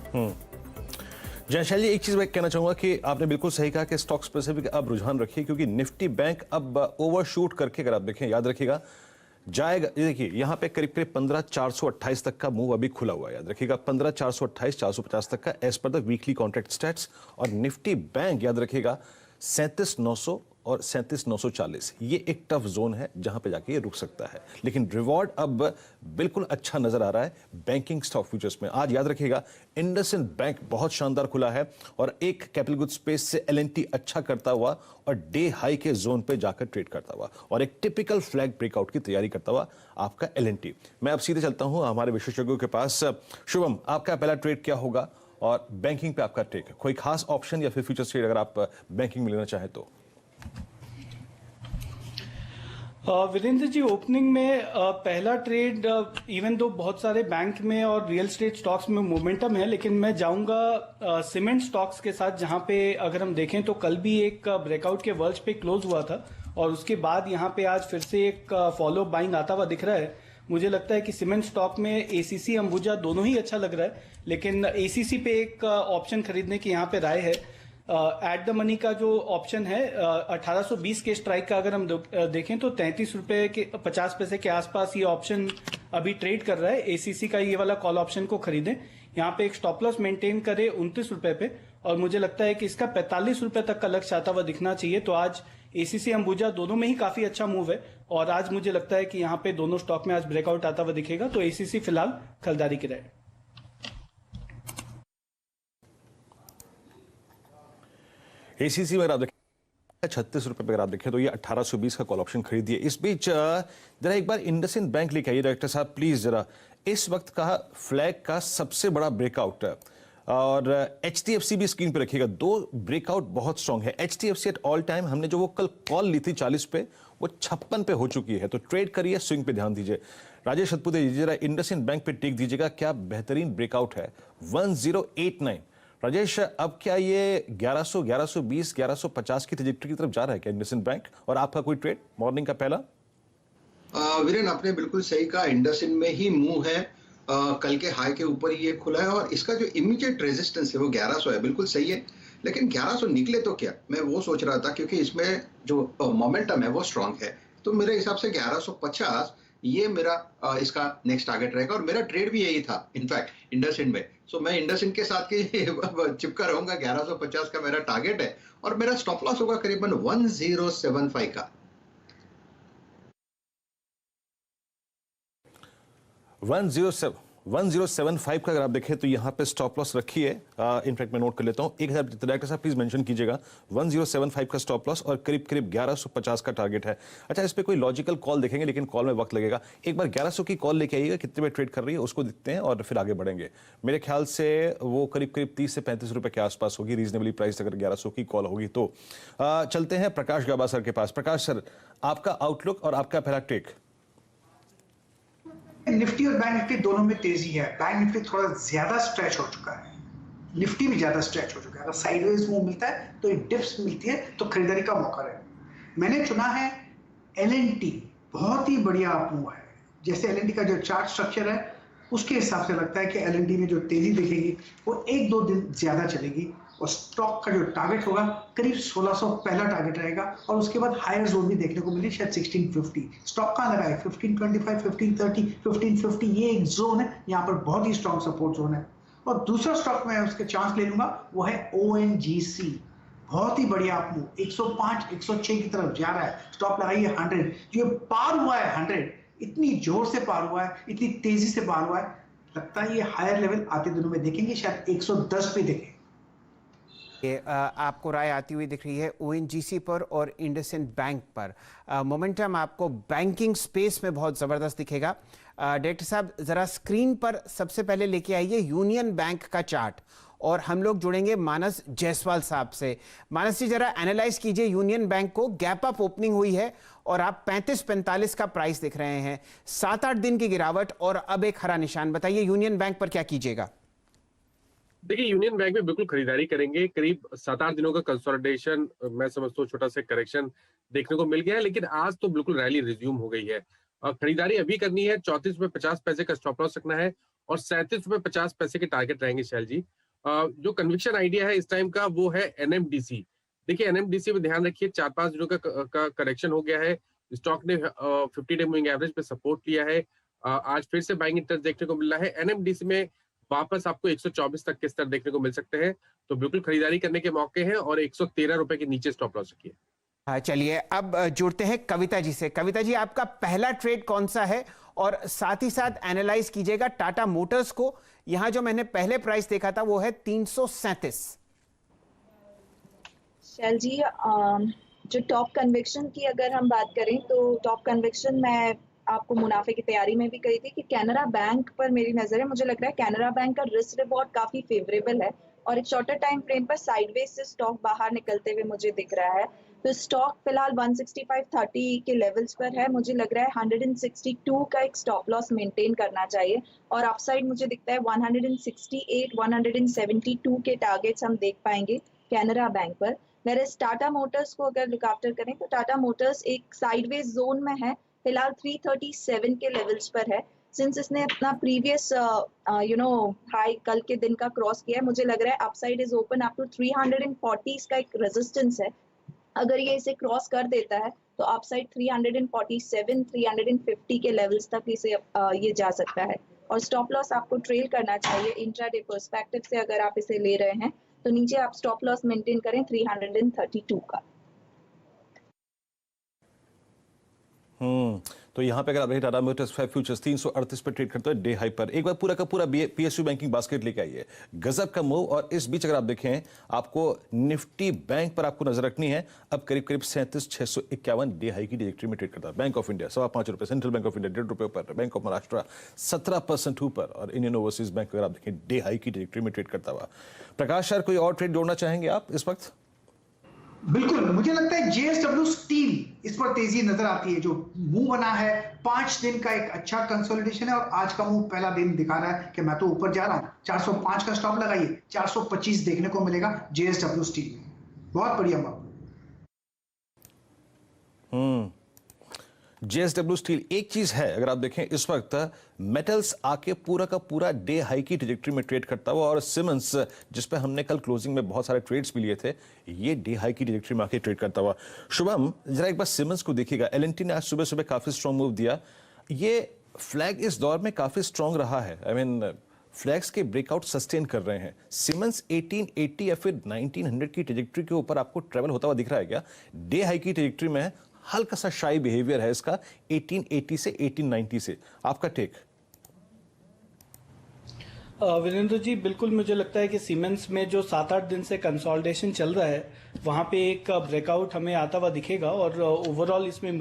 हम्म। जयशैल जी, एक चीज मैं कहना चाहूंगा कि आपने बिल्कुल सही कहा कि स्टॉक स्पेसिफिक अब रुझान रखिए, क्योंकि निफ्टी बैंक अब ओवरशूट करके, अगर आप देखें, याद रखिएगा जाएगा। ये देखिए यहां पे करीब करीब 15,428 तक का मूव अभी खुला हुआ है, याद रखिएगा 15,428 450 तक का as per the weekly contract stats. और निफ्टी बैंक याद रखिएगा 37,900 और 37,940, ये एक टफ जोन है जहां पे जाके ये रुक सकता है। लेकिन रिवॉर्ड अब बिल्कुल अच्छा नजर आ रहा है बैंकिंग स्टॉक फ्यूचर्स में। आज याद रखिएगा इंडसइंड बैंक बहुत शानदार खुला है और एक कैपिटल गुड स्पेस से एलएनटी अच्छा करता हुआ और डे हाई के जोन पे जाकर ट्रेड करता हुआ और एक टिपिकल फ्लैग ब्रेकआउट की तैयारी करता हुआ आपका एलएनटी। मैं अब सीधे चलता हूं हमारे विशेषज्ञों के पास। शुभम, आपका पहला ट्रेड क्या होगा और बैंकिंग पे आपका टेक? कोई खास ऑप्शन या फिर फ्यूचर्स ट्रेड अगर आप बैंकिंग में लेना चाहें तो? वीरेंद्र जी, ओपनिंग में पहला ट्रेड, इवन दो बहुत सारे बैंक में और रियल एस्टेट स्टॉक्स में मोमेंटम है, लेकिन मैं जाऊंगा सीमेंट स्टॉक्स के साथ, जहां पे अगर हम देखें तो कल भी एक ब्रेकआउट के वर्ज पे क्लोज हुआ था और उसके बाद यहां पे आज फिर से एक फॉलो बाइंग आता हुआ दिख रहा है। मुझे लगता है कि सीमेंट स्टॉक में एसीसी अंबुजा दोनों ही अच्छा लग रहा है, लेकिन एसीसी पे एक ऑप्शन खरीदने की यहाँ पे राय है। एट द मनी का जो ऑप्शन है 1820 के स्ट्राइक का अगर हम देखें तो 33 रुपए के 50 पैसे के आसपास ये ऑप्शन अभी ट्रेड कर रहा है। एसीसी का ये वाला कॉल ऑप्शन को खरीदें, यहाँ पे एक स्टॉप लॉस मेंटेन करे 29 रुपए पे, और मुझे लगता है कि इसका 45 रुपए तक का लक्ष्य आता हुआ दिखना चाहिए। तो आज एसीसी अंबुजा दोनों में ही काफी अच्छा मूव है और आज मुझे लगता है कि यहाँ पे दोनों स्टॉक में आज ब्रेकआउट आता हुआ दिखेगा, तो एसीसी फिलहाल खरीदारी की राय। एसीसी में अगर आप देखें 36 रुपए पे, अगर आप देखें तो ये 1820 का कॉल ऑप्शन खरीदिए। इस बीच जरा एक बार इंडसइंड बैंक लेके आइए डायरेक्टर साहब प्लीज। जरा इस वक्त का फ्लैग का सबसे बड़ा ब्रेकआउट और एचडीएफसी भी स्क्रीन पे रखिएगा। दो ब्रेकआउट बहुत स्ट्रांग है। एचडीएफसी एट ऑल टाइम, हमने जो वो कल कॉल ली थी 40 पे, वो 56 पे हो चुकी है, तो ट्रेड करिए, स्विंग पे ध्यान दीजिए। राजेश सतपुते जरा इंडसइंड बैंक पे टेक दीजिएगा, क्या बेहतरीन ब्रेकआउट है 1089। राजेश, अब क्या ये 1100, 1120, 1150 की ट्रैजेक्टरी की तरफ जा रहा है क्या इंडसइंड बैंक? और आपका कोई ट्रेड मॉर्निंग का पहला? वीरेन, आपने बिल्कुल सही कहा, इंडसइंड में ही मूव है। कल के हाई के ऊपर ही ये खुला है और इसका जो इमीडिएट रेजिस्टेंस है वो 1100 है, बिल्कुल सही है। लेकिन 1100 निकले तो क्या, मैं वो सोच रहा था, क्योंकि इसमें जो मोमेंटम है वो स्ट्रांग है। तो मेरे हिसाब से 1150 ये मेरा इसका नेक्स्ट टारगेट रहेगा और मेरा ट्रेड भी यही था इनफैक्ट इंडसइंड में। सो मैं इंडसइंड के साथ चिपका रहूंगा। 1150 का मेरा टारगेट है और मेरा स्टॉप लॉस होगा करीबन 1075 का। 1075 का अगर आप देखें तो यहां पे स्टॉप लॉस रखिए। इनफैक्ट मैं नोट कर लेता हूं, एक डायरेक्टर साहब प्लीज मेंशन कीजिएगा 1075 का स्टॉप लॉस और करीब करीब 1150 का टारगेट है। अच्छा, इस पे कोई लॉजिकल कॉल देखेंगे, लेकिन कॉल में वक्त लगेगा। एक बार 1100 की कॉल लेके आइएगा, कितने में ट्रेड कर रही है उसको देखते हैं और फिर आगे बढ़ेंगे। मेरे ख्याल से वो करीब करीब 30 से 35 रुपए के आसपास होगी, रीजनेबली प्राइस अगर 1100 की कॉल होगी तो। चलते हैं प्रकाश गाबा सर के पास। प्रकाश सर, आपका आउटलुक और आपका पहला टेक? निफ्टी और बैंक निफ्टी दोनों में तेजी है। बैंक निफ्टी थोड़ा ज्यादा स्ट्रेच हो चुका है, निफ्टी भी ज्यादा स्ट्रेच हो चुका है। अगर साइडवेज मूव मिलता है तो डिप्स मिलती है तो खरीदारी का मौका है। मैंने चुना है एलएनटी, बहुत ही बढ़िया मूव है। जैसे एलएनटी का जो चार्ट स्ट्रक्चर है उसके हिसाब से लगता है कि एलएनटी में जो तेजी दिखेगी वो 1-2 दिन ज्यादा चलेगी और स्टॉक का जो टारगेट होगा करीब 1600 पहला टारगेट रहेगा और उसके बाद हायर जोन भी देखने को मिली, शायद 1650। स्टॉक कहां लगा है? 1525, 1530, 1550, ये एक जोन है, यहाँ पर बहुत ही स्ट्रॉन्ग सपोर्ट जोन है। और दूसरा स्टॉक में उसके चांस ले लूंगा वो है ओएनजीसी। बहुत ही बढ़िया मूव, 105, 106 की तरफ जा रहा है। स्टॉप लगाइए 100, जो पार हुआ है 100, इतनी जोर से पार हुआ है, इतनी तेजी से पार हुआ है, लगता है ये हायर लेवल आते दिनों में देखेंगे, शायद 110 पे देखें। आपको राय आती हुई दिख रही है ओएनजीसी पर और इंडसइंड बैंक पर। मोमेंटम आपको बैंकिंग स्पेस में बहुत ज़बरदस्त दिखेगा। डायरेक्टर साहब, ज़रा स्क्रीन पर सबसे पहले लेके आइए यूनियन बैंक का चार्ट और हम लोग जुड़ेंगे मानस जायसवाल साहब से। मानस जी, ज़रा एनालाइज कीजिए यूनियन बैंक को। गैप अप ओपनिंग हुई है और आप 35-45 का प्राइस दिख रहे हैं, 7-8 दिन की गिरावट और अब एक हरा निशान। बताइए यूनियन बैंक पर क्या कीजिएगा? देखिए, यूनियन बैंक में बिल्कुल खरीदारी करेंगे। करीब 7-8 दिनों का कंसोलिडेशन, मैं समझता हूँ छोटा सा करेक्शन देखने को मिल गया है, लेकिन आज तो बिल्कुल रैली रिज्यूम हो गई है और खरीदारी अभी करनी है। 34 में 50 पैसे का स्टॉप लॉस रखना है और 37.50 रुपए के टारगेट रहेंगे शैल जी। जो कन्विक्शन आइडिया है इस टाइम का वो है एनएमडीसी। देखिए एनएमडीसी में ध्यान रखिए 4-5 दिनों का करेक्शन हो गया है। स्टॉक ने 50 डे मूविंग एवरेज पे सपोर्ट लिया है। आज फिर से बाइंग इंटरेस्ट देखने को मिल रहा है। एनएमडीसी में वापस आपको 124 तक के स्तर देखने को मिल सकते हैं, तो बिल्कुल खरीदारी करने के मौके हैं और 113 रुपए के नीचे स्टॉप लॉस रखिए। हाँ, चलिए अब जुड़ते हैं कविता जी से। कविता जी, आपका पहला ट्रेड कौन सा है और साथ ही साथ एनालाइज कीजिएगा टाटा मोटर्स को। यहां जो मैंने पहले प्राइस देखा था वो है 337। शैल जी, जो टॉप कन्विक्शन की अगर हम बात करें तो टॉप कन्विक्शन मैं आपको मुनाफे की तैयारी में भी कही थी कि कैनरा बैंक पर मेरी नजर है। मुझे लग रहा है कैनरा बैंक का रिस्क रिवॉर्ड काफी फेवरेबल है और एक शॉर्टर टाइम फ्रेम पर साइडवेज से स्टॉक बाहर निकलते हुए मुझे दिख रहा है। तो स्टॉक फिलहाल 165.30 के लेवल्स पर है। मुझे लग रहा है 162 का एक स्टॉप लॉस मेंटेन करना चाहिए और अपसाइड मुझे दिखता है 168, 172 के टारगेट्स हम देख पाएंगे कैनरा बैंक पर। वेयरएज टाटा मोटर्स को अगर लुक आफ्टर करें तो टाटा मोटर्स एक साइडवेज जोन में है, फिलहाल 337 के लेवल्स पर है। सिंस इसने अपना प्रीवियस हाई कल के दिन का क्रॉस किया है, मुझे लग रहा है upside is open up to 340 का एक रेजिस्टेंस है। अगर ये इसे क्रॉस कर देता है तो अपसाइड 347, 350 के लेवल्स तक इसे ये जा सकता है और स्टॉप लॉस आपको ट्रेल करना चाहिए इंट्राडे पर्सपेक्टिव से। अगर आप इसे ले रहे हैं तो नीचे आप स्टॉप लॉस मेंटेन करें 332 का। तो यहाँ पे अगर आप टाटा मोटर्स फ्यूचर्स 338 पे ट्रेड करते हैं डे हाई पर, एक बार पूरा का पूरा पीएसयू बैंकिंग बास्केट लेके आइए। गजब का मूव। और इस बीच अगर आप देखें आपको निफ्टी बैंक पर आपको नजर रखनी है। अब करीब करीब 37,651 डे हाई की ट्रेजेक्टरी में ट्रेड करता है। बैंक ऑफ इंडिया 5.25 रुपए, सेंट्रल बैंक ऑफ इंडिया 1.5 रुपए ऊपर, बैंक ऑफ महाराष्ट्र 17% ऊपर और इंडियन ओवरसीज बैंक अगर आप देखें डे हाई की ट्रेजेक्टरी में ट्रेड करता हुआ। प्रकाश सर, कोई और ट्रेड जोड़ना चाहेंगे आप इस वक्त? बिल्कुल, मुझे लगता है जेएसडब्ल्यू स्टील इस पर तेजी नजर आती है। जो मूव बना है 5 दिन का एक अच्छा कंसोलिडेशन है और आज का मूव पहला दिन दिखा रहा है कि मैं तो ऊपर जा रहा हूं। 405 का स्टॉप लगाइए, 425 देखने को मिलेगा जेएसडब्ल्यू स्टील में। बहुत बढ़िया मूव। जेएसडब्ल्यू स्टील, एक चीज है अगर आप देखें इस वक्त मेटल्स आके पूरा का पूरा डे हाई की ट्रेजेक्टरी में ट्रेड करता हुआ और सिमंस जिस पे हमने कल क्लोजिंग में बहुत सारे ट्रेड्स भी लिए थे, ये डे हाई की ट्रेजेक्टरी में आके ट्रेड करता हुआ। शुभम, जरा एक बार सिमंस को देखिएगा। एलएनटी ने आज सुबह सुबह काफी स्ट्रॉन्ग मूव दिया। ये फ्लैग इस दौर में काफी स्ट्रॉन्ग रहा है। आई मीन फ्लैग्स के ब्रेकआउट सस्टेन कर रहे हैं। सिमंस 1880 या फिर 1900 की ट्रेजेक्टरी के ऊपर आपको ट्रेवल होता हुआ दिख रहा है क्या? डे हाई की ट्रेजेक्टरी में हल्का सा शाई बिहेवियर है इसका 1880 से 1890 से। आपका टेक? वीरेंद्र जी, बिल्कुल मुझे लगता है कि सीमेंस में जो 7-8 दिन से कंसोलिडेशन चल रहा है वहां पे एक ब्रेकआउट हमें आता हुआ दिखेगा और ओवरऑल इसमें